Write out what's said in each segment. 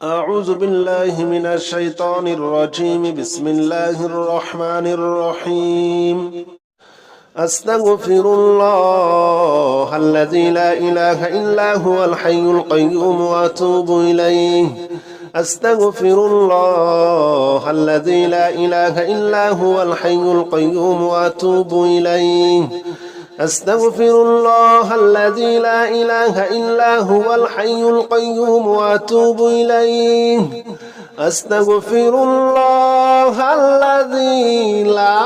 أعوذ بالله من الشيطان الرجيم. بسم الله الرحمن الرحيم. أستغفر الله الذي لا إله إلا هو الحي القيوم وأتوب إليه. أستغفر الله الذي لا إله إلا هو الحي القيوم وأتوب إليه. أستغفر الله الذي لا إله إلا هو الحي القيوم وأتوب إليه. أستغفر الله الذي لا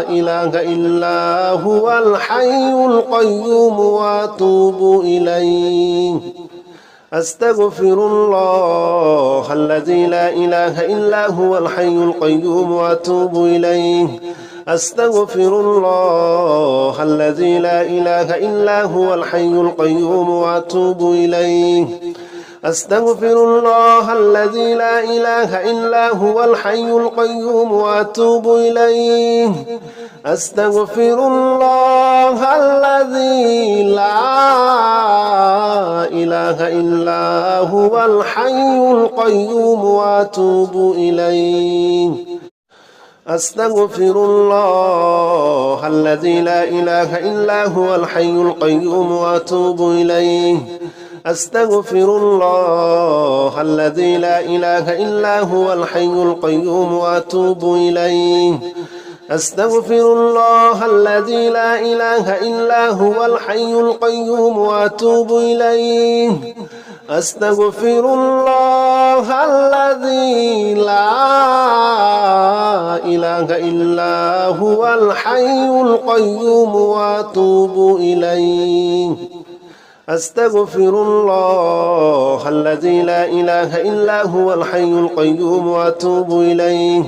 إله إلا هو الحي القيوم وأتوب إليه. أستغفر الله الذي لا إله إلا هو الحي القيوم وأتوب إليه. أستغفر الله الذي لا إله إلا هو الحي القيوم وأتوب إليه. أستغفر الله الذي لا إله إلا هو الحي القيوم وأتوب إليه. أستغفر الله الذي لا إله إلا هو الحي القيوم وأتوب إليه. أستغفر الله الذي لا إله إلا هو الحي القيوم وأتوب إليه. أستغفر الله الذي لا إله إلا هو الحي القيوم وأتوب إليه. أستغفر الله الذي لا إله إلا هو الحي القيوم وأتوب إليه. أستغفر الله الذي لا إله إلا هو الحي القيوم وأتوب إليه. أستغفر الله الذي لا إله إلا هو الحي القيوم وأتوب إليه.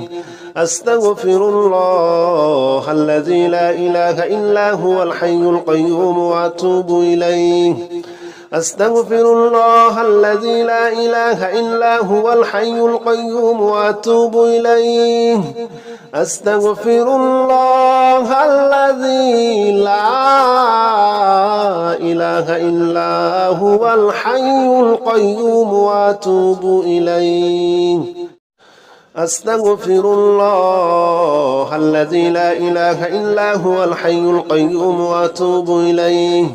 أستغفر الله الذي لا إله إلا هو الحي القيوم وأتوب إليه. أستغفر الله الذي لا إله إلا هو الحي القيوم وأتوب إليه. أستغفر الله الذي لا إله إلا هو الحي القيوم وأتوب إليه. أستغفر الله الذي لا إله إلا هو الحي القيوم وأتوب إليه.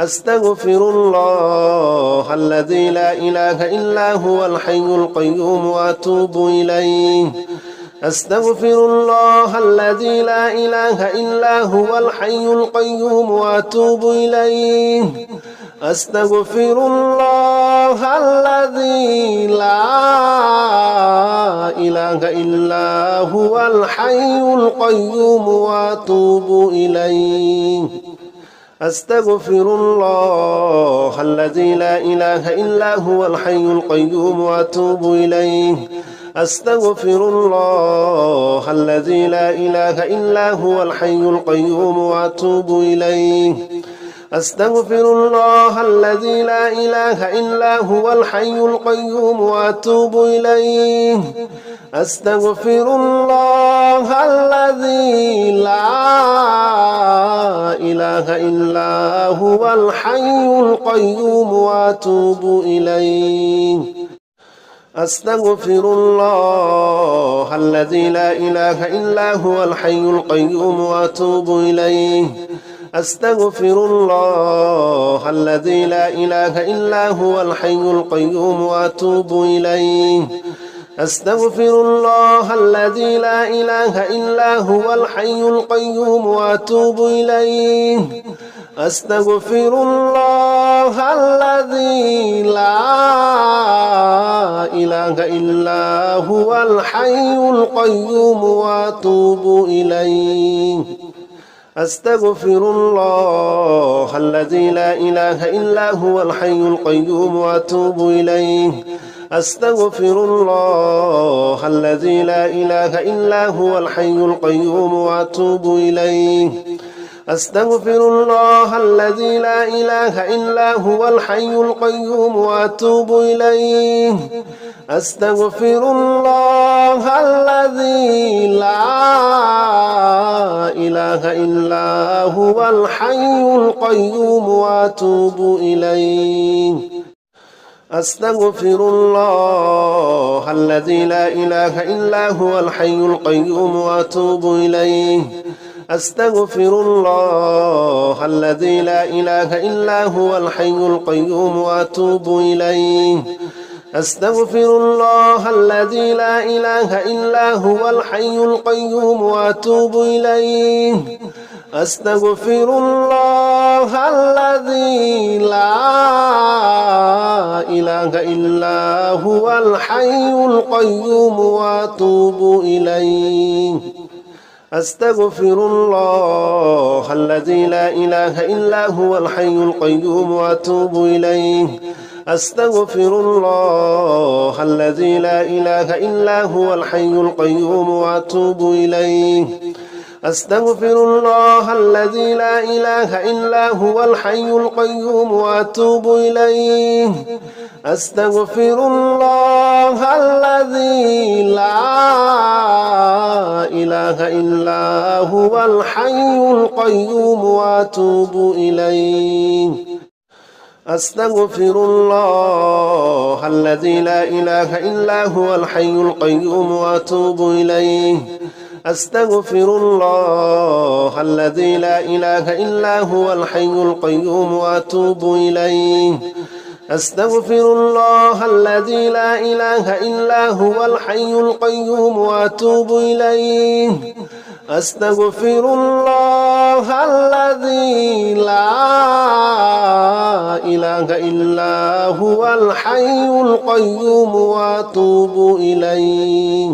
أستغفر الله الذي لا إله إلا هو الحي القيوم وأتوب إليه. أستغفر الله الذي لا إله إلا هو الحي القيوم وأتوب إليه. أستغفر الله الذي لا إله إلا هو الحي القيوم وأتوب إليه. أستغفر الله الذي لا إله إلا هو الحي القيوم وأتوب إليه. أستغفر الله الذي لا إله إلا هو الحي القيوم وأتوب إليه. أستغفر الله الذي لا إله إلا هو الحي القيوم وأتوب إليه. أستغفر الله الذي لا إله إلا هو الحي القيوم وأتوب إليه. أستغفر الله الذي لا إله إلا هو الحي القيوم وأتوب إليه. أستغفر الله الذي لا إله إلا هو الحي القيوم وأتوب إليه. أستغفر الله الذي لا إله إلا هو الحي القيوم وأتوب إليه. أستغفر الله الذي لا إله إلا هو الحي القيوم وأتوب إليه. أستغفر الله الذي لا إله إلا هو الحي القيوم وأتوب إليه. أستغفر الله الذي لا إله إلا هو الحي القيوم وأتوب إليه. أستغفر الله الذي لا إله إلا هو الحي القيوم وأتوب إليه. أستغفر الله الذي لا إله إلا هو الحي القيوم وأتوب إليه. أستغفر الله الذي لا إله إلا هو الحي القيوم وأتوب إليه أستغفر الله الذي لا إله إلا هو الحي القيوم وأتوب إليه أستغفر الله الذي لا إله إلا هو الحي القيوم وأتوب إليه أستغفر الله الذي لا إله إلا هو الحي القيوم وأتوب إليه أستغفر الله الذي لا إله إلا هو الحي القيوم وأتوب إليه أستغفر الله الذي لا إله إلا هو الحي القيوم وأتوب إليه أستغفر الله الذي لا إله إلا هو الحي القيوم وأتوب إليه أستغفر الله الذي لا إله إلا هو الحي القيوم وأتوب إليه أستغفر الله الذي لا إله إلا هو الحي القيوم وأتوب إليه أستغفر الله الذي لا إله إلا هو الحي القيوم وأتوب إليه أستغفر الله الذي لا إله إلا هو الحي القيوم وأتوب إليه أستغفر الله الذي لا إله إلا هو الحي القيوم وأتوب إليه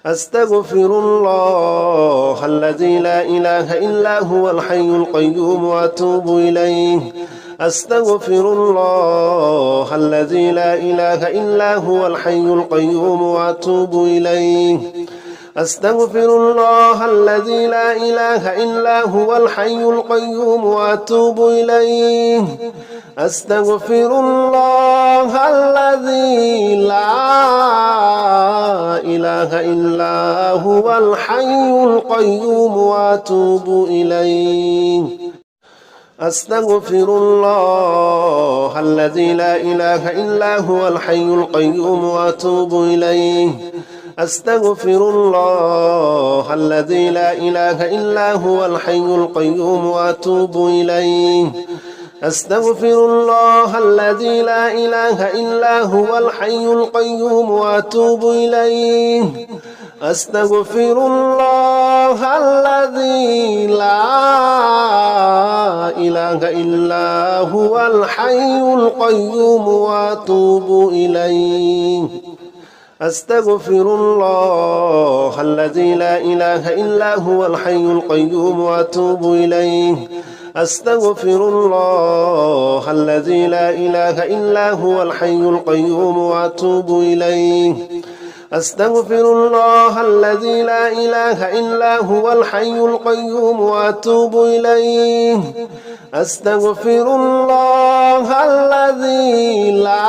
أستغفر الله الذي لا إله إلا هو الحي القيوم وأتوب إليه أستغفر الله الذي لا إله إلا هو الحي القيوم وأتوب إليه أستغفر الله الذي لا إله إلا هو الحي القيوم وأتوب إليه أستغفر الله الذي لا إله إلا هو الحي القيوم وأتوب إليه أستغفر الله الذي لا إله إلا هو الحي القيوم وأتوب إليه أستغفر الله الذي لا إله إلا هو الحي القيوم وأتوب إليه أستغفر الله الذي لا إله إلا هو الحي القيوم وأتوب إليه أستغفر الله الذي لا إله إلا هو الحي القيوم وأتوب إليه أستغفر الله الذي لا إله إلا هو الحي القيوم وأتوب إليه أستغفر الله الذي لا إله إلا هو الحي القيوم وأتوب إليه أستغفر الله الذي لا إله إلا هو الحي القيوم وأتوب إليه أستغفر الله الذي لا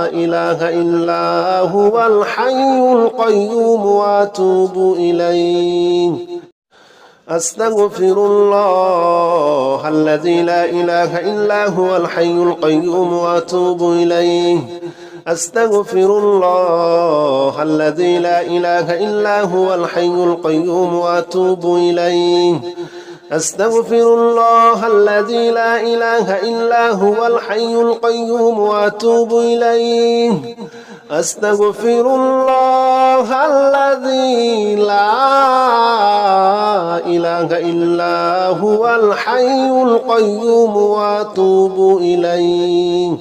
إله إلا هو الحي القيوم وأتوب إليه أستغفر الله الذي لا إله إلا هو الحي القيوم وأتوب إليه أستغفر الله الذي لا إله إلا هو الحي القيوم وأتوب إليه أستغفر الله الذي لا إله إلا هو الحي القيوم وأتوب إليه أستغفر الله الذي لا إله إلا هو الحي القيوم وأتوب إليه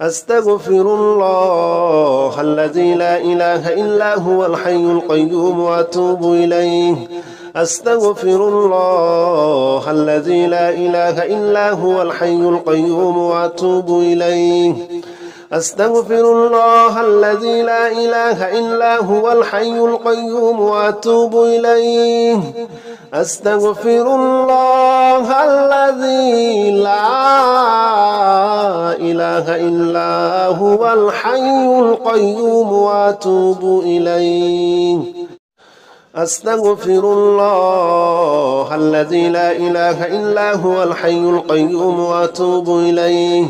أستغفر الله الذي لا إله إلا هو الحي القيوم وأتوب إليه أستغفر الله الذي لا إله إلا هو الحي القيوم وأتوب إليه أستغفر الله الذي لا إله إلا هو الحي القيوم وأتوب إليه أستغفر الله الذي لا إله إلا هو الحي القيوم وأتوب إليه أستغفر الله الذي لا إله إلا هو الحي القيوم وأتوب إليه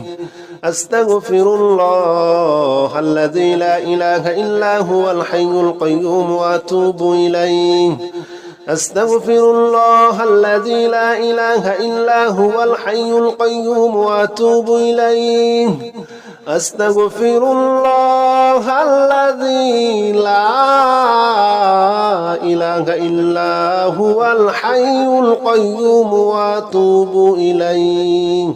أستغفر الله الذي لا إله إلا هو الحي القيوم وأتوب إليه أستغفر الله الذي لا إله إلا هو الحي القيوم وأتوب إليه أستغفر الله الذي لا إله إلا هو الحي القيوم وأتوب إليه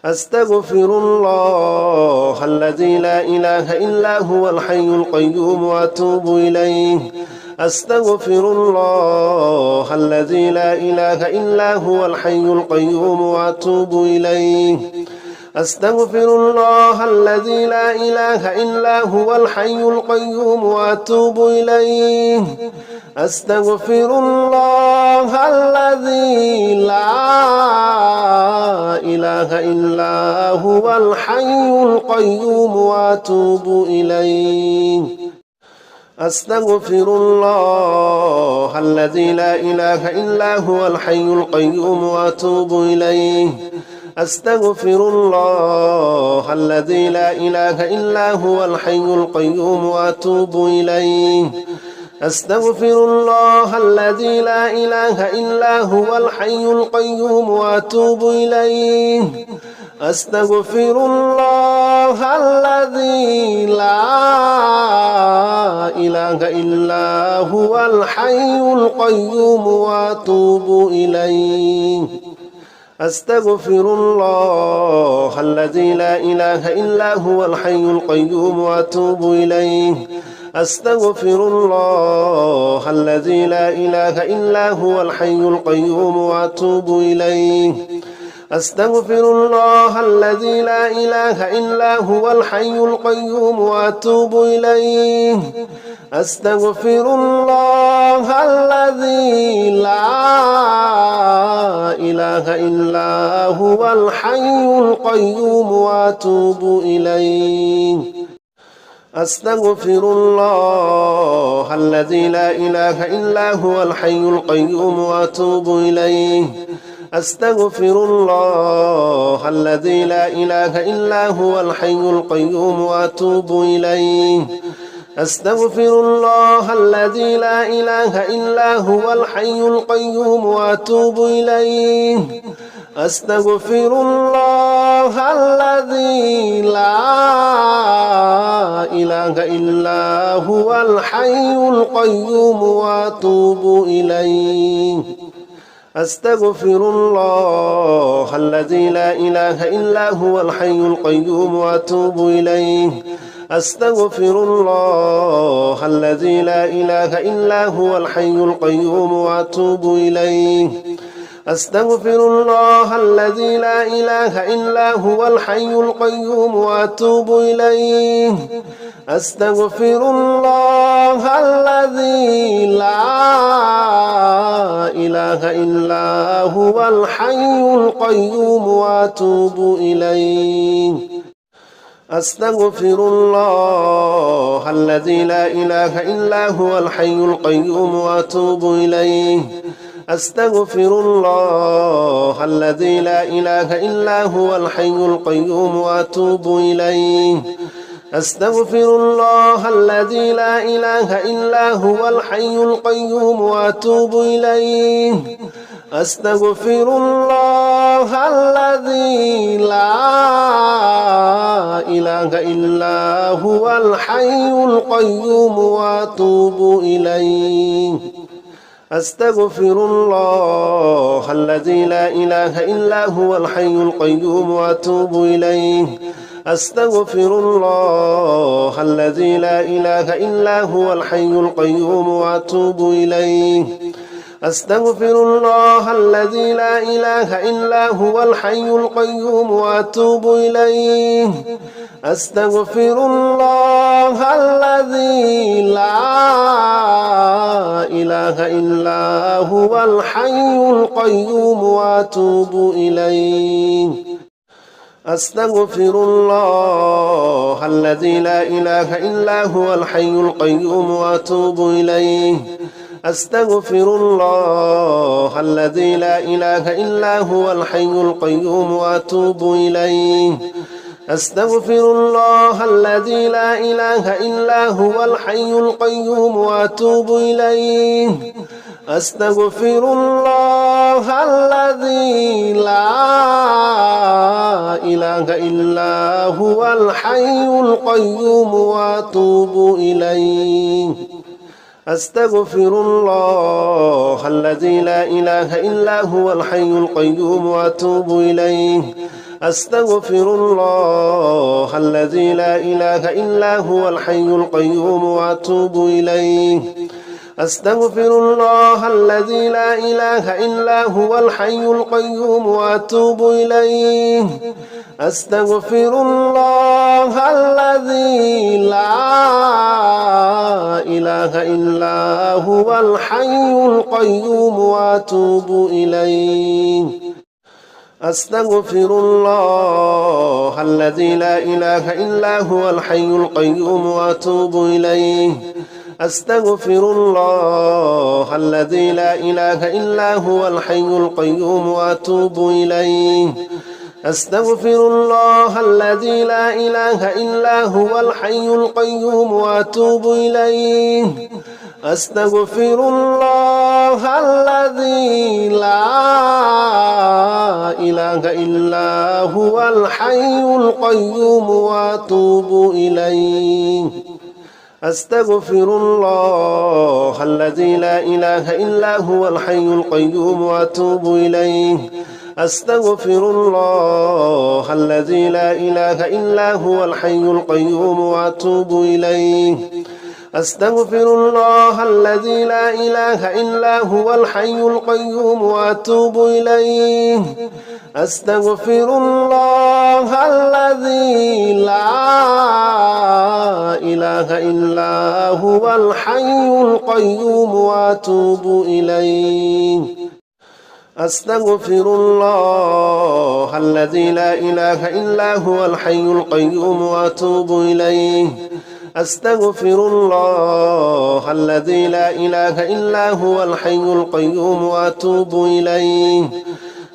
أستغفر الله الذي لا إله إلا هو الحي القيوم وأتوب إليه أستغفر الله الذي لا إله إلا هو الحي القيوم وأتوب إليه أستغفر الله الذي لا إله إلا هو الحي القيوم وأتوب إليه أستغفر الله الذي لا إله إلا هو الحي القيوم وأتوب إليه أستغفر الله الذي لا إله إلا هو الحي القيوم وأتوب إليه أستغفر الله الذي لا إله إلا هو الحي القيوم وأتوب إليه أستغفر الله الذي لا إله إلا هو الحي القيوم وأتوب إليه أستغفر الله الذي لا إله إلا هو الحي القيوم وأتوب إليه أستغفر الله الذي لا إله إلا هو الحي القيوم وأتوب إليه أستغفر الله الذي لا إله إلا هو الحي القيوم وأتوب إليه أستغفر الله الذي لا إله إلا هو الحي القيوم وأتوب إليه أستغفر الله الذي لا إله إلا هو الحي القيوم وأتوب إليه أستغفر الله الذي لا إله إلا هو الحي القيوم وأتوب إليه أستغفر الله الذي لا إله إلا هو الحي القيوم وأتوب إليه أستغفر الله الذي لا إله إلا هو الحي القيوم وأتوب إليه أستغفر الله الذي لا إله إلا هو الحي القيوم وأتوب إليه أستغفر الله الذي لا إله إلا هو الحي القيوم وأتوب إليه أستغفر الله الذي لا إله إلا هو الحي القيوم وأتوب إليه أستغفر الله الذي لا إله إلا هو الحي القيوم وأتوب إليه أستغفر الله الذي لا إله إلا هو الحي القيوم وأتوب إليه أستغفر الله الذي لا إله إلا هو الحي القيوم وأتوب إليه أستغفر الله الذي لا إله إلا هو الحي القيوم وأتوب إليه أستغفر الله الذي لا إله إلا هو الحي القيوم وأتوب إليه أستغفر الله الذي لا إله إلا هو الحي القيوم وأتوب إليه أستغفر الله الذي لا إله إلا هو الحي القيوم وأتوب إليه أستغفر الله الذي لا إله إلا هو الحي القيوم وأتوب إليه أستغفر الله الذي لا إله إلا هو الحي القيوم وأتوب إليه أستغفر الله الذي لا إله إلا هو الحي القيوم وأتوب إليه أستغفر الله الذي لا إله إلا هو الحي القيوم وأتوب إليه أستغفر الله الذي لا إله إلا هو الحي القيوم وأتوب إليه أستغفر الله الذي لا إله إلا هو الحي القيوم وأتوب إليه أستغفر الله الذي لا إله إلا هو الحي القيوم وأتوب إليه أستغفر الله الذي لا إله إلا هو الحي القيوم وأتوب إليه أستغفر الله الذي لا إله إلا هو الحي القيوم وأتوب إليه أستغفر الله الذي لا إله إلا هو الحي القيوم وأتوب إليه أستغفر الله الذي لا إله إلا هو الحي القيوم وأتوب إليه أستغفر الله الذي لا إله إلا هو الحي القيوم وأتوب إليه أستغفر الله الذي لا إله إلا هو الحي القيوم وأتوب إليه أستغفر الله الذي لا إله إلا هو الحي القيوم وأتوب إليه أستغفر الله الذي لا إله إلا هو الحي القيوم وأتوب إليه أستغفر الله الذي لا إله إلا هو الحي القيوم وأتوب إليه أستغفر الله الذي لا إله إلا هو الحي القيوم وأتوب إليه أستغفر الله الذي لا إله إلا هو الحي القيوم وأتوب إليه أستغفر الله الذي لا إله إلا هو الحي القيوم وأتوب إليه أستغفر الله الذي لا إله إلا هو الحي القيوم وأتوب إليه أستغفر الله الذي لا إله إلا هو الحي القيوم وأتوب إليه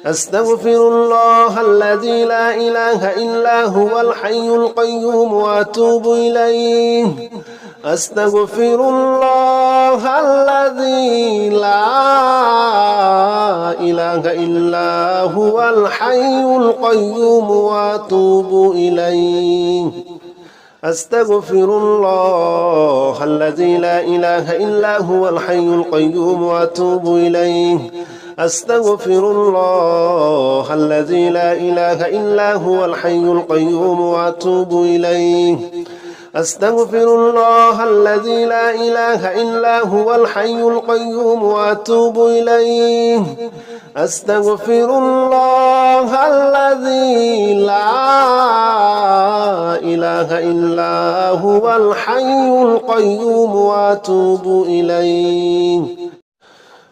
أستغفر الله الذي لا إله إلا هو الحي القيوم وأتوب إليه أستغفر الله الذي لا إله إلا هو الحي القيوم وأتوب إليه أستغفر الله الذي لا إله إلا هو الحي القيوم وأتوب إليه أستغفر الله الذي لا إله إلا هو الحي القيوم وأتوب إليه أستغفر الله الذي لا إله إلا هو الحي القيوم وأتوب إليه أستغفر الله الذي لا إله إلا هو الحي القيوم وأتوب إليه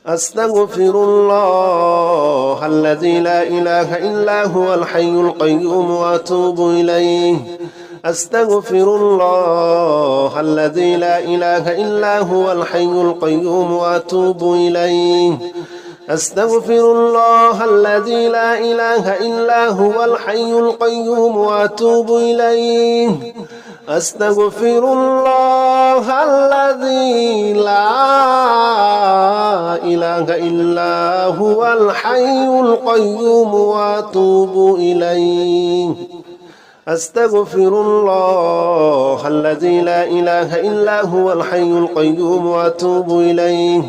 أستغفر الله الذي لا إله إلا هو الحي القيوم وأتوب إليه أستغفر الله الذي لا إله إلا هو الحي القيوم وأتوب إليه أستغفر الله الذي لا إله إلا هو الحي القيوم وأتوب إليه أستغفر الله الذي لا إله إلا هو الحي القيوم وأتوب إليه أستغفر الله الذي لا إله إلا هو الحي القيوم وأتوب إليه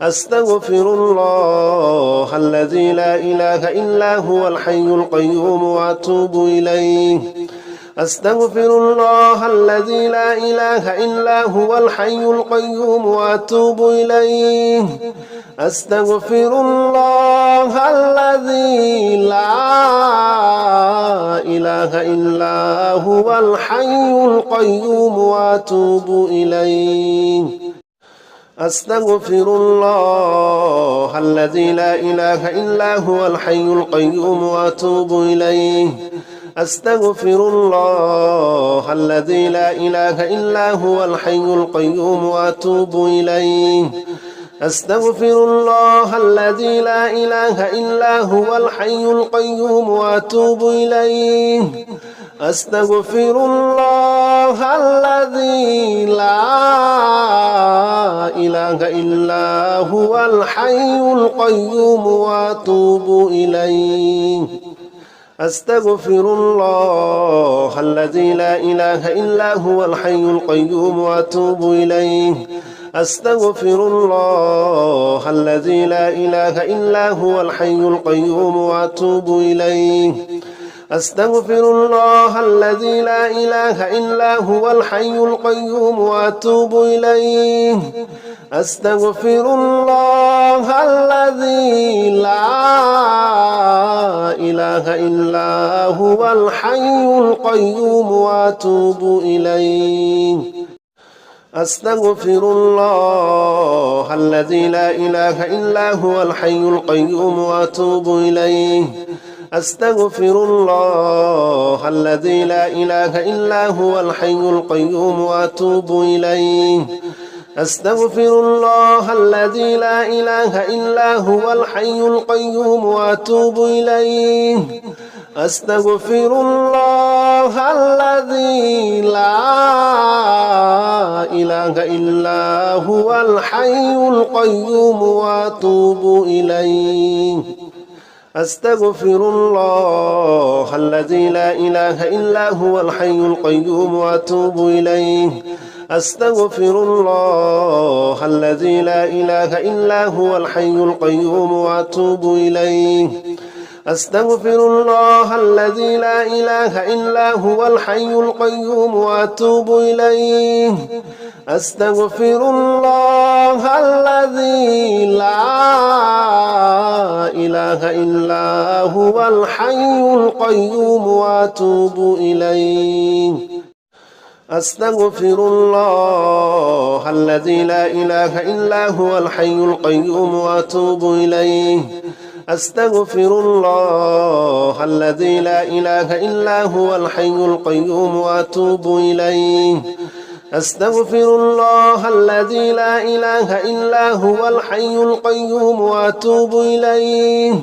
أستغفر الله الذي لا إله إلا هو الحي القيوم وأتوب إليه أستغفر الله الذي لا إله إلا هو الحي القيوم وأتوب إليه أستغفر الله الذي لا إله إلا هو الحي القيوم وأتوب إليه أستغفر الله الذي لا إله إلا هو الحي القيوم وأتوب إليه أستغفر الله الذي لا إله إلا هو الحي القيوم وأتوب إليه أستغفر الله الذي لا إله إلا هو الحي القيوم وأتوب إليه أستغفر الله الذي لا إله إلا هو الحي القيوم وأتوب إليه أستغفر الله الذي لا إله إلا هو الحي القيوم وأتوب إليه أستغفر الله الذي لا إله إلا هو الحي القيوم وأتوب إليه أستغفر الله الذي لا إله إلا هو الحي القيوم وأتوب إليه أستغفر الله الذي لا إله إلا هو الحي القيوم وأتوب إليه أستغفر الله الذي لا إله إلا هو الحي القيوم وأتوب إليه أستغفر الله الذي لا إله إلا هو الحي القيوم وأتوب إليه أستغفر الله الذي لا إله إلا هو الحي القيوم وأتوب إليه أستغفر الله الذي لا إله إلا هو الحي القيوم وأتوب إليه أستغفر الله الذي لا إله إلا هو الحي القيوم وأتوب إليه أستغفر الله الذي لا إله إلا هو الحي القيوم وأتوب إليه أستغفر الله الذي لا إله إلا هو الحي القيوم وأتوب إليه أستغفر الله الذي لا إله إلا هو الحي القيوم وأتوب إليه أستغفر الله الذي لا إله إلا هو الحي القيوم وأتوب إليه أستغفر الله الذي لا إله إلا هو الحي القيوم وأتوب إليه أستغفر الله الذي لا إله إلا هو الحي القيوم وأتوب إليه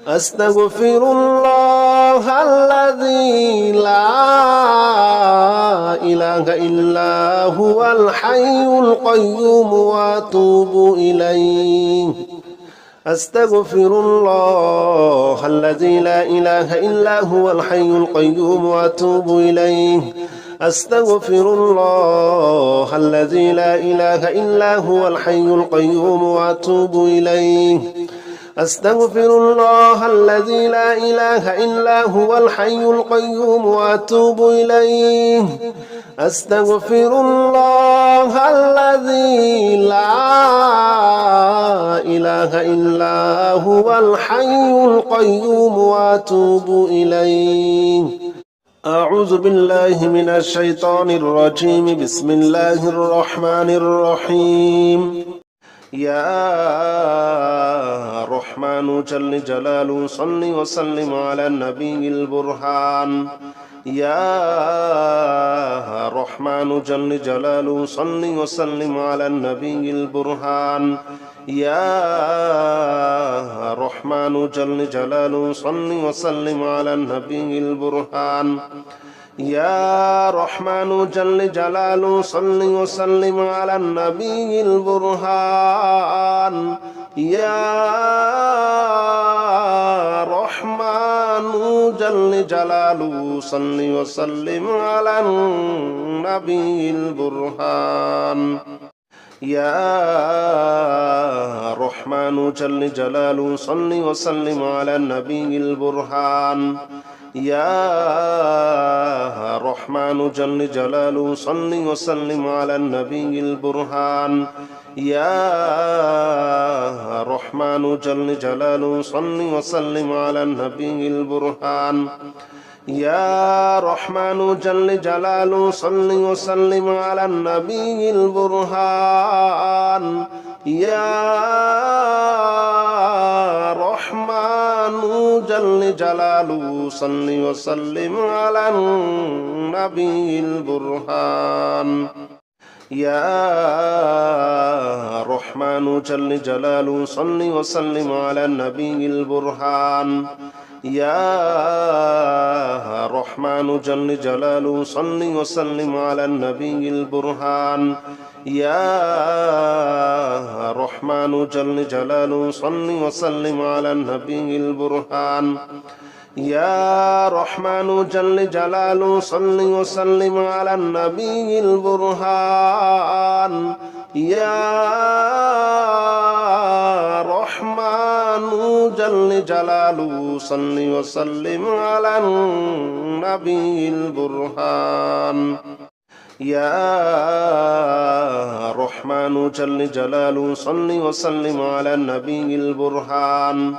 أستغفر الله الذي لا إله إلا هو الحي القيوم وأتوب إليه أستغفر الله الذي لا إله إلا هو الحي القيوم وأتوب إليه أستغفر الله الذي لا إله إلا هو الحي القيوم وأتوب إليه أستغفر الله الذي لا إله إلا هو الحي القيوم وأتوب إليه أستغفر الله الذي لا إله إلا هو الحي القيوم وأتوب إليه أعوذ بالله من الشيطان الرجيم بسم الله الرحمن الرحيم يا رحمن جل جلاله صل وسلم على النبي البرهان يا رحمن جل جلاله صل وسلم على النبي البرهان يا رحمن جل جلاله صل وسلم على النبي البرهان يا رحمن جل جلاله صل وسلم على النبي البرهان يا رحمن جل جلاله صل وسلم على النبي البرهان يا رحمن جل جلاله صل وسلم على النبي البرهان يا رحمن جل جلاله صل وسلم على النبي البرهان يا رحمن جل جلاله صل وسلم على النبي البرهان يا رحمن جل جلاله صل وسلم على النبي البرهان يا رحمن جل جلاله صل وسلم على النبي البرهان يا رحمن جل جلاله صل وسلم على النبي البرهان يا رحمن جل جلاله صل وسلم على النبي البرهان يا رحمن جل جلاله صل وسلم على النبي البرهان يا رحمن جل جلاله صل وسلم على النبي البرهان يا رحمن جل جلاله صل وسلم على النبي البرهان يا رحمن جل جلاله صل وسلم على النبي البرهان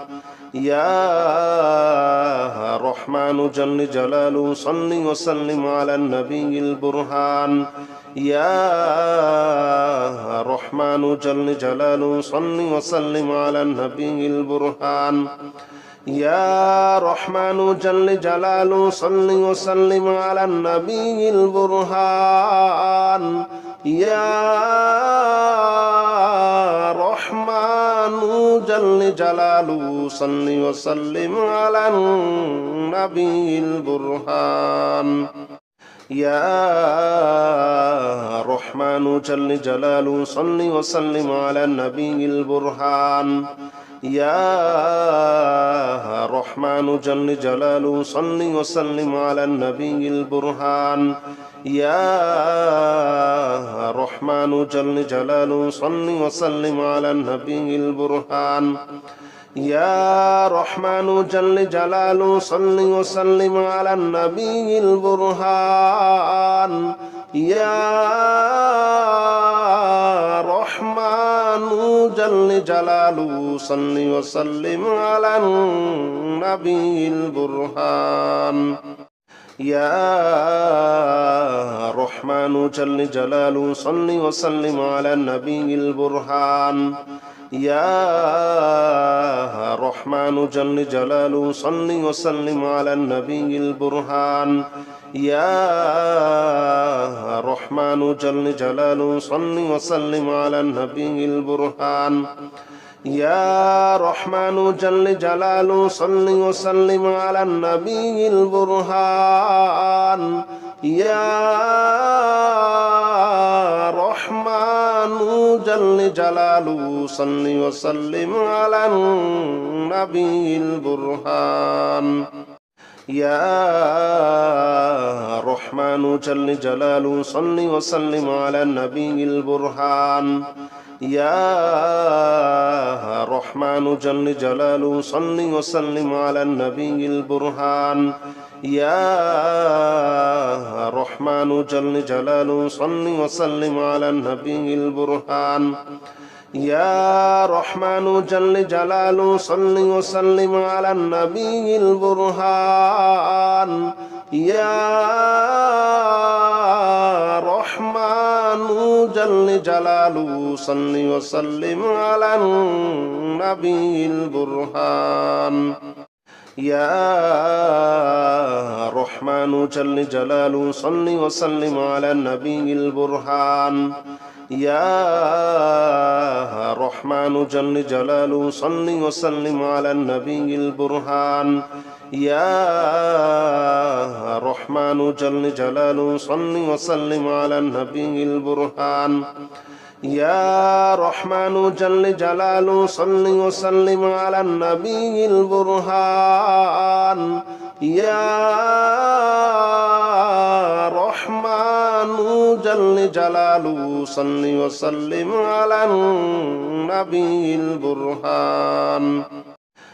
يا رحمن جل جلاله صل وسلم على النبي البرهان يا رحمن جل جلاله صل وسلم على النبي البرهان يا رحمن جل جلاله صل وسلم على النبي البرهان يا رحمن جل جلاله صل وسلم على النبي البرهان يا رحمن جل جلاله صل وسلم على النبي البرهان يا رحمن جل جلاله صل وسلم على النبي البرهان يا رحمن جل جلاله صل وسلم على النبي البرهان يا رحمن جل جلاله صل وسلم على النبي البرهان يا رحمن جل جلاله صل وسلم على النبي البرهان يا رحمن جل جلاله صل وسلم على النبي البرهان يا رحمن جل جلاله صل وسلم على النبي البرهان يا رحمن جل جلاله صل وسلم على النبي البرهان يا رحمن جل جلاله صل وسلم على النبي البرهان يا رحمن جل جلاله صل وسلم على النبي البرهان يا رحمن جل جلاله صل وسلم على النبي البرهان يا رحمن جل جلاله صل وسلم على النبي البرهان يا رحمن جل جلاله صل وسلم على النبي البرهان يا رحمن جل جلاله صل وسلم على النبي البرهان يا رحمن جل جلاله صل وسلم على النبي البرهان يا رحمن جل جلاله صل وسلم على النبي البرهان يا رحمن جل جلاله صل وسلم على النبي البرهان يا رحمن جل جلاله صل وسلم على النبي البرهان يا رحمن جل جلاله صل وسلم على النبي البرهان يا رحمن جل جلاله صل وسلم على النبي البرهان يا رحمن جل جلاله صل وسلم على النبي البرهان يا رحمن جل جلاله صل وسلم على النبي البرهان يا رحمن جل جلاله صل وسلم على النبي البرهان يا رحمن جل جلاله صل وسلم على النبي البرهان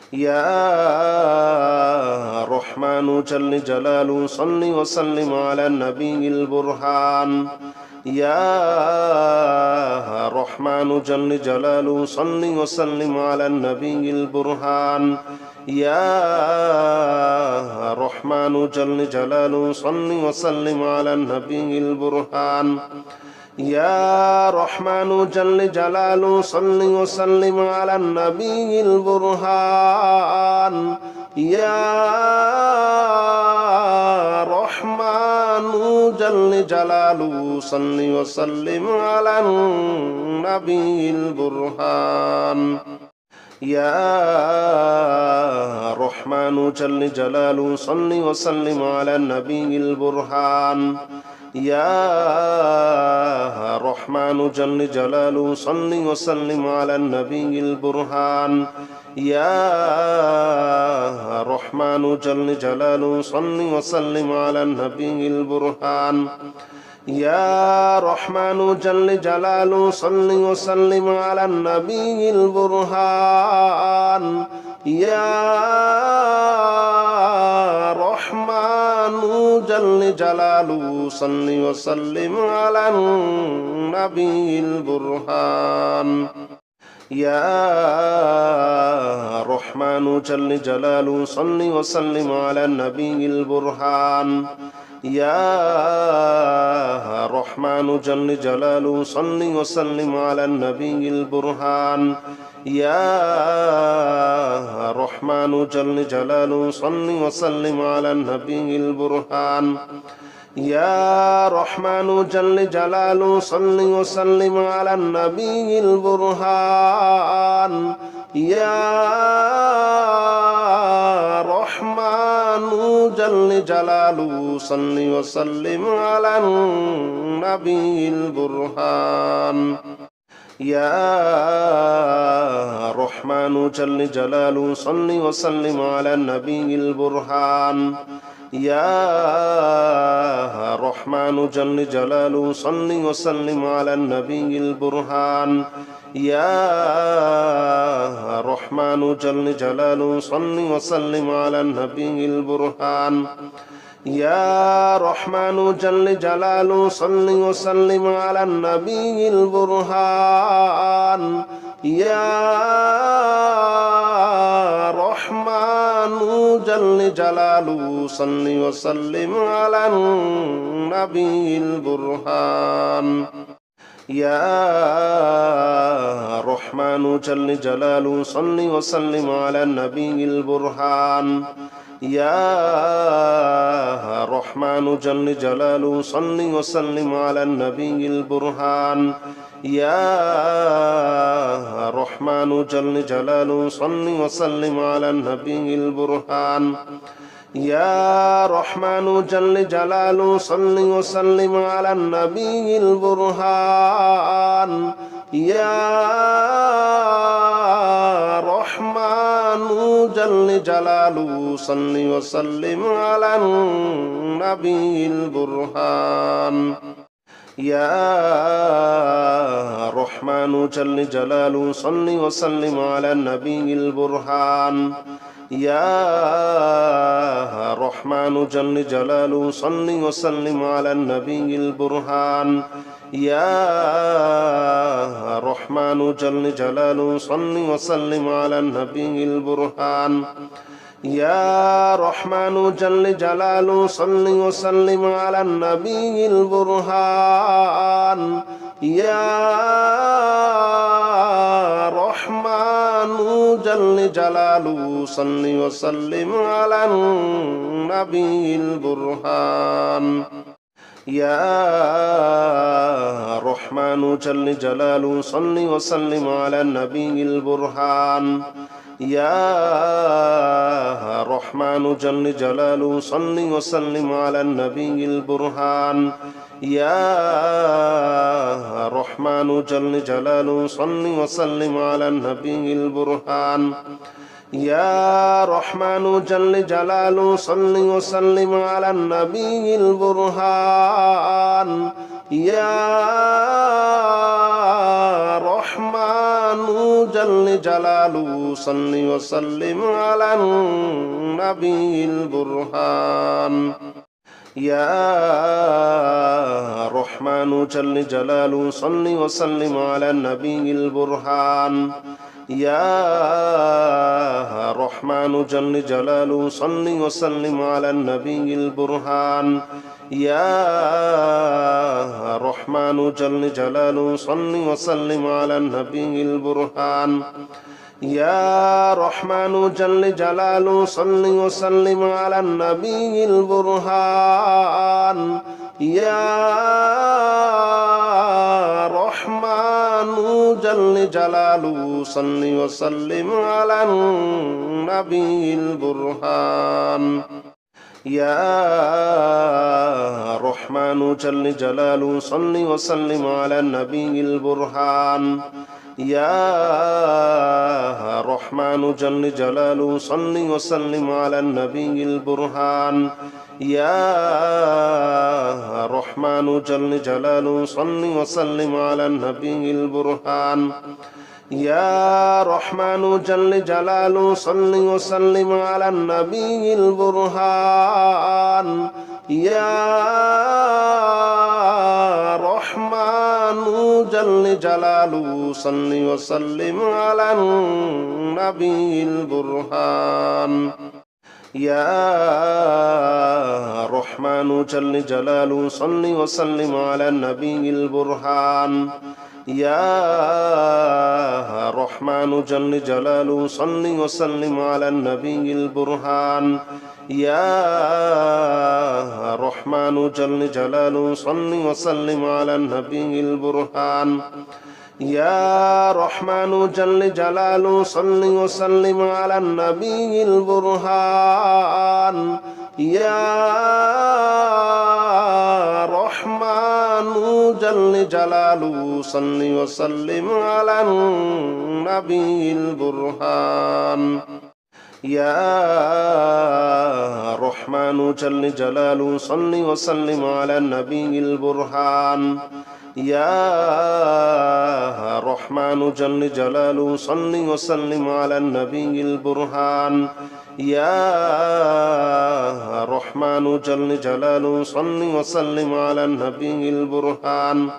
يا رحمن جل جلاله صل وسلم على النبي البرهان يا رحمن جل جلاله صل وسلم على النبي البرهان يا رحمن جل جلاله صل وسلم على النبي البرهان يا رحمن جل جلاله صل وسلم على النبي البرهان يا رحمن جل جلاله صل وسلم على النبي البرهان يا رحمن جل جلاله صل وسلم على النبي البرهان يا رحمن جل جلاله صل وسلم على النبي البرهان يا رحمن جل جلاله صل وسلم على النبي البرهان يا رحمن جل جلاله صل وسلم على النبي البرهان يا رحمن جل جلاله صل وسلم على النبي البرهان يا رحمن جل جلاله صل وسلم على النبي البرهان يا رحمن جل جلاله صل وسلم على النبي البرهان يا رحمن جل جلاله صل وسلم على النبي البرهان يا رحمن جل جلاله صل وسلم على النبي البرهان يا رحمن جل جلاله صل وسلم على النبي البرهان يا رحمن جل جلاله صل وسلم على النبي البرهان يا رحمن جل جلاله صل وسلم على النبي البرهان يا رحمن جل جلاله صل وسلم على النبي البرهان يا رحمن جل جلاله صل وسلم على النبي البرهان يا رحمن جل جلاله صل وسلم على النبي البرهان يا رحمن جل جلاله صل وسلم على النبي البرهان يا رحمن جل جلاله صل وسلم على النبي البرهان يا رحمن جل جلاله صل وسلم على النبي البرهان يا رحمن جل جلاله صل وسلم على النبي البرهان يا رحمن جل جلاله صل وسلم على النبي البرهان يا رحمن جل جلاله صل وسلم على النبي البرهان يا رحمن جل جلاله صل وسلم على النبي البرهان يا رحمن جل جلاله صل وسلم على النبي البرهان يا رحمن جل جلاله صل وسلم على النبي البرهان يا رحمن جل جلاله صل وسلم على النبي البرهان يا رحمن جل جلاله صل وسلم على النبي البرهان يا رحمن جل جلاله صل وسلم على النبي البرهان يا رحمن جل جلاله صل وسلم على النبي البرهان يا رحمن جل جلاله صل وسلم على النبي البرهان يا رحمن جل جلاله صل وسلم على النبي البرهان يا رحمن جل جلاله صل وسلم على النبي البرهان يا رحمن جل جلاله صل وسلم على النبي البرهان يا رحمن جل جلاله صل وسلم على النبي البرهان يا رحمن جل جلاله صل وسلم على النبي البرهان يا رحمن جل جلاله صل وسلم على النبي البرهان يا رحمن جل جلاله صل وسلم على النبي البرهان يا رحمن جل جلاله صل وسلم على النبي البرهان يا رحمن جل جلاله صل وسلم على النبي البرهان يا رحمن جل جلاله صل وسلم على النبي البرهان يا رحمن جل جلاله صل وسلم على النبي البرهان يا رحمن جل جلاله صل وسلم على النبي البرهان يا رحمن جل جلاله صل وسلم على النبي البرهان يا رحمن جل جلاله صل وسلم على النبي البرهان يا رحمن جل جلاله صل وسلم على النبي البرهان يا رحمن جل جلاله صل وسلم على النبي البرهان يا رحمن جل جلاله صل وسلم على النبي البرهان يا رحمن جل جلاله صل وسلم على النبي البرهان يا رحمن جل جلاله صل وسلم على النبي البرهان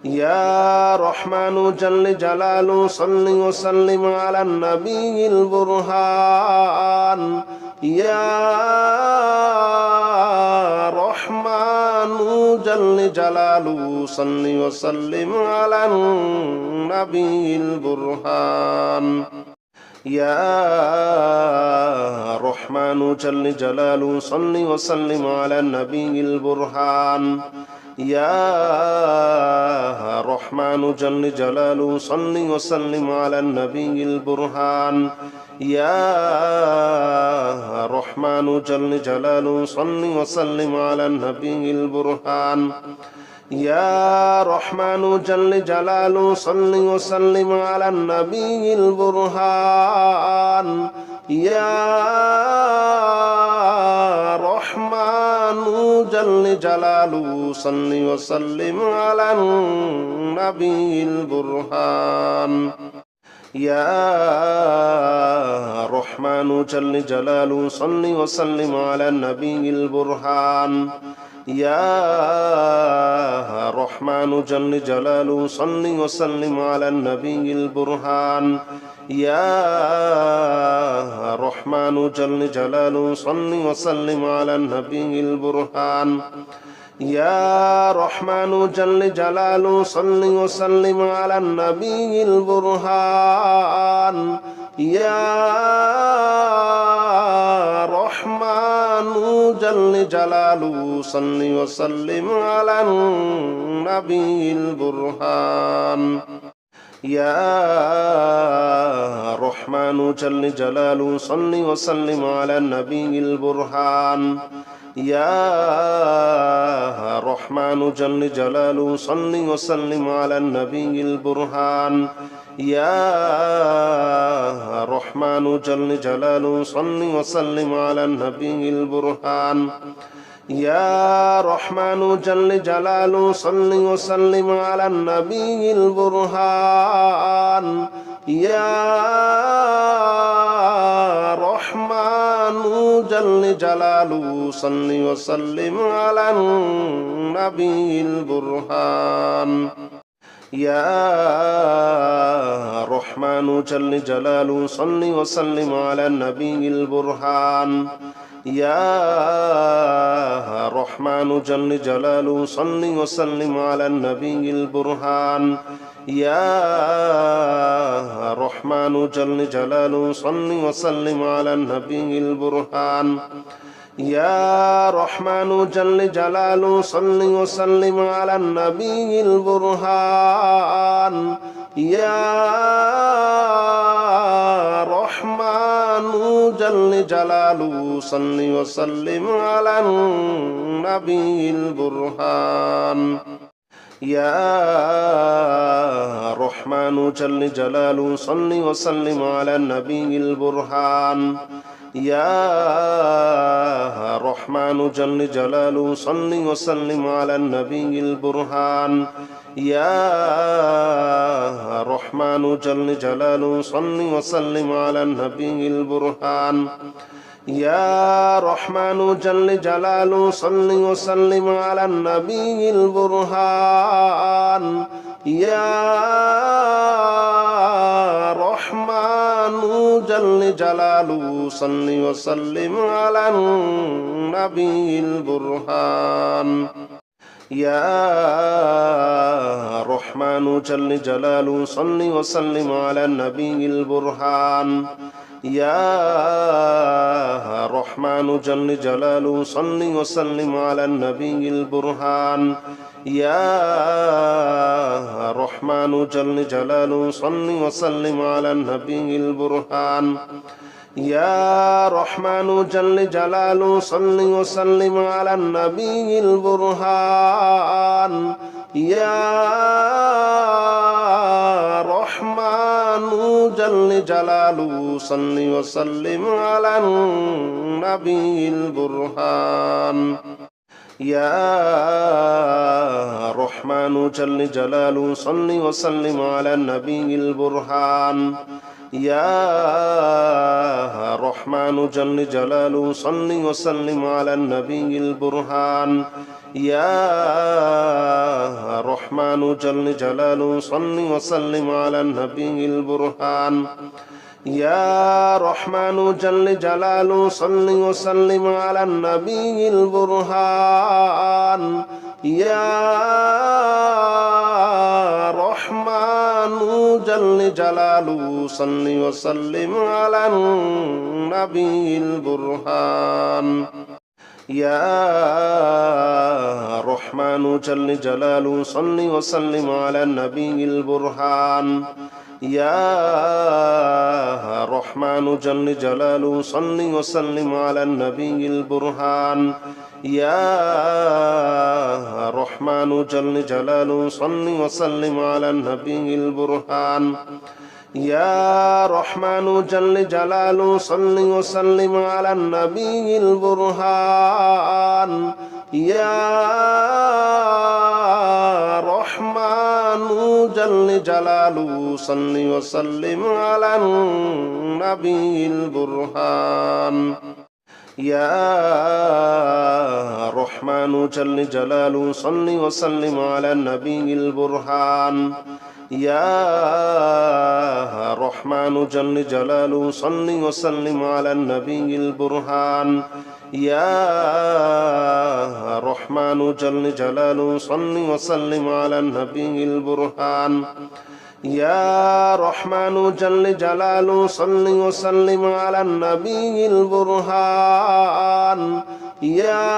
يا رحمن جل جلاله صل وسلم على النبي البرهان يا رحمن جل جلاله صل وسلم على النبي البرهان يا رحمن جل جلاله صل وسلم على النبي البرهان يا رحمن جل جلاله صل وسلم على النبي البرهان يا رحمن جل جلاله صل وسلم على النبي البرهان يا رحمن جل جلاله صل وسلم على النبي البرهان يا رحمن جل جلاله صل وسلم على النبي البرهان يا رحمن جل جلاله صل وسلم على النبي البرهان يا رحمن جل جلاله صل وسلم على النبي البرهان يا رحمن جل جلاله صل وسلم على النبي البرهان يا رحمن جل جلاله صل وسلم على النبي البرهان يا رحمن جل جلاله صل وسلم على النبي البرهان يا رحمن جل جلاله صل وسلم على النبي البرهان يا رحمن جل جلاله صل وسلم على النبي البرهان يا رحمن جل جلاله صل وسلم على النبي البرهان يا رحمن جل جلاله صل وسلم على النبي البرهان يا رحمن جل جلاله صل وسلم على النبي البرهان يا رحمن جل جلاله صل وسلم على النبي البرهان يا رحمن جل جلاله صل وسلم على النبي البرهان يا رحمن جل جلاله صل وسلم على النبي البرهان يا رحمن جل جلاله صل وسلم على النبي البرهان يا رحمن جل جلاله صل وسلم على النبي البرهان يا رحمن جل جلاله صل وسلم على النبي البرهان يا رحمن جل جلاله صل وسلم على النبي البرهان يا رحمن جل جلاله صل وسلم على النبي البرهان يا رحمن جل جلاله صل وسلم على النبي البرهان يا رحمن جل جلاله صل وسلم على النبي البرهان يا رحمن جل جلاله صل وسلم على النبي البرهان يا رحمن جل جلاله صل وسلم على النبي البرهان يا رحمن جل جلاله صل وسلم على النبي البرهان يا رحمن جل جلاله صل وسلم على النبي البرهان يا رحمن جل جلاله صل وسلم على النبي البرهان يا رحمن جل جلاله صل وسلم على النبي البرهان يا رحمن جل جلاله صل وسلم على النبي البرهان يا رحمن جل جلاله صل وسلم على النبي البرهان يا رحمن جل جلاله صل وسلم على النبي البرهان يا رحمن جل جلاله صل وسلم على النبي البرهان يا رحمن جل جلاله صل وسلم على النبي البرهان يا رحمن جل جلاله صل وسلم على النبي البرهان يا رحمن جل جلاله صل وسلم على النبي البرهان يا رحمن جل جلاله صل وسلم على النبي البرهان يا رحمن جل جلاله صل وسلم على النبي البرهان يا رحمن جل جلاله صل وسلم على النبي البرهان يا رحمن جل جلاله صل وسلم على النبي البرهان يا رحمن جل جلاله صل وسلم على النبي البرهان يا رحمن جل جلاله صل وسلم على النبي البرهان يا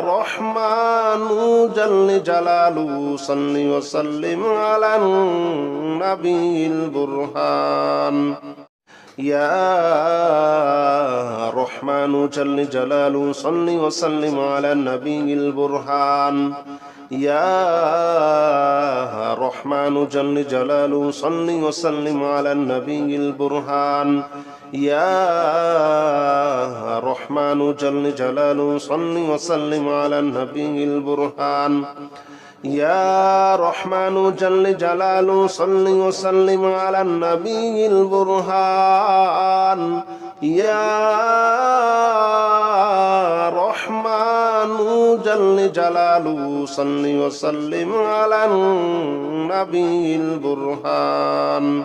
رحمن جل جلاله صل وسلم على النبي البرهان يا رحمن جل جلاله صل وسلم على النبي البرهان يا رحمن جل جلاله صل وسلم على النبي البرهان يا رحمن جل جلاله صل وسلم على النبي البرهان يا رحمن جل جلاله صل وسلم على النبي البرهان يا رحمن جل جلاله صل وسلم على النبي البرهان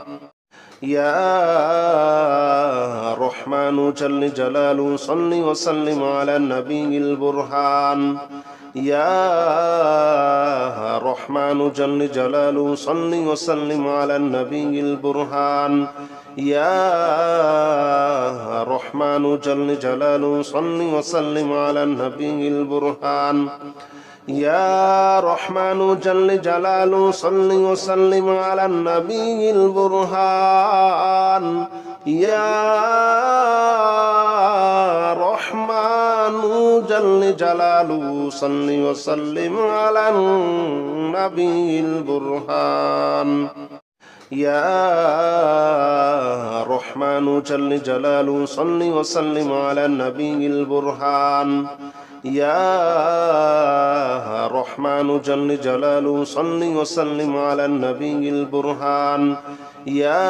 يا رحمن جل جلاله صل وسلم على النبي البرهان يا رحمن جل جلاله صل وسلم على النبي البرهان يا رحمن جل جلاله صل وسلم على النبي البرهان يا رحمن جل جلاله صل وسلم على النبي البرهان يا رحمن جل جلاله صل وسلم على النبي البرهان يا رحمن جل جلاله صل وسلم على النبي البرهان يا رحمن جل جلاله صل وسلم على النبي البرهان يا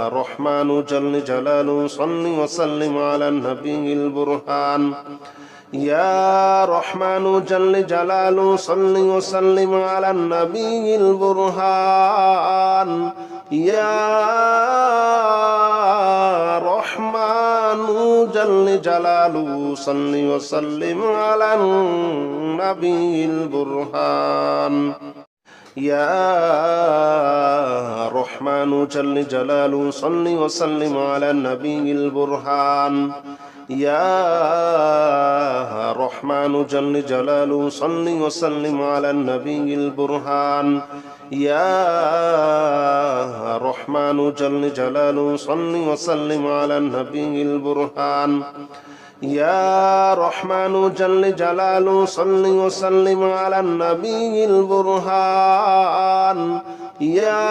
رحمن جل جلاله صل وسلم على النبي البرهان يا رحمن جل جلاله صل وسلم على النبي البرهان يا رحمن جل جلاله صل وسلم على النبي البرهان يا رحمن جل جلاله صل وسلم على النبي البرهان يا رحمن جل جلاله صل وسلم على النبي البرهان يا رحمن جل جلاله صل وسلم على النبي البرهان يا رحمن جل جلاله صل وسلم على النبي البرهان يا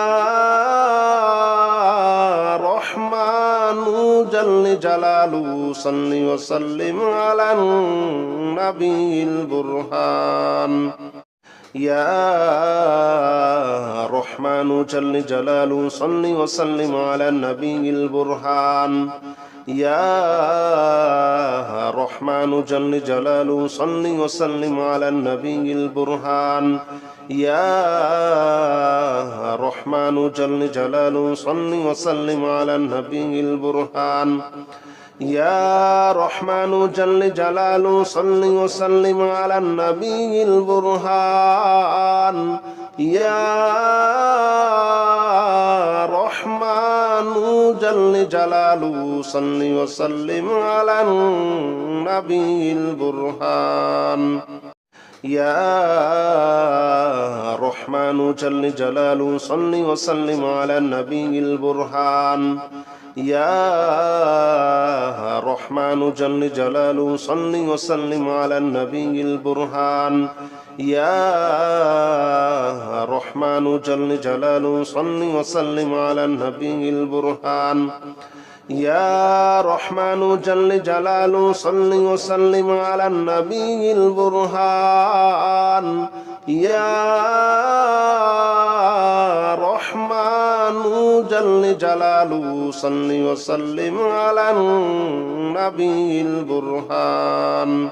رحمن جل جلاله صل وسلم على النبي البرهان يا رحمن جل جلاله صل وسلم على النبي البرهان يا رحمن جل جلاله صل وسلم على النبي البرهان يا رحمن جل جلاله صل وسلم على النبي البرهان يا رحمن جل جلاله صل وسلم على النبي البرهان يا رحمن جل جلاله صل وسلم على النبي البرهان يا رحمن جل جلاله صل وسلم على النبي البرهان يا رحمن جل جلاله صل وسلم على النبي البرهان يا رحمن جل جلاله صل وسلم على النبي البرهان يا رحمن جل جلاله صل وسلم على النبي البرهان يا رحمن جل جلاله صل وسلم على النبي البرهان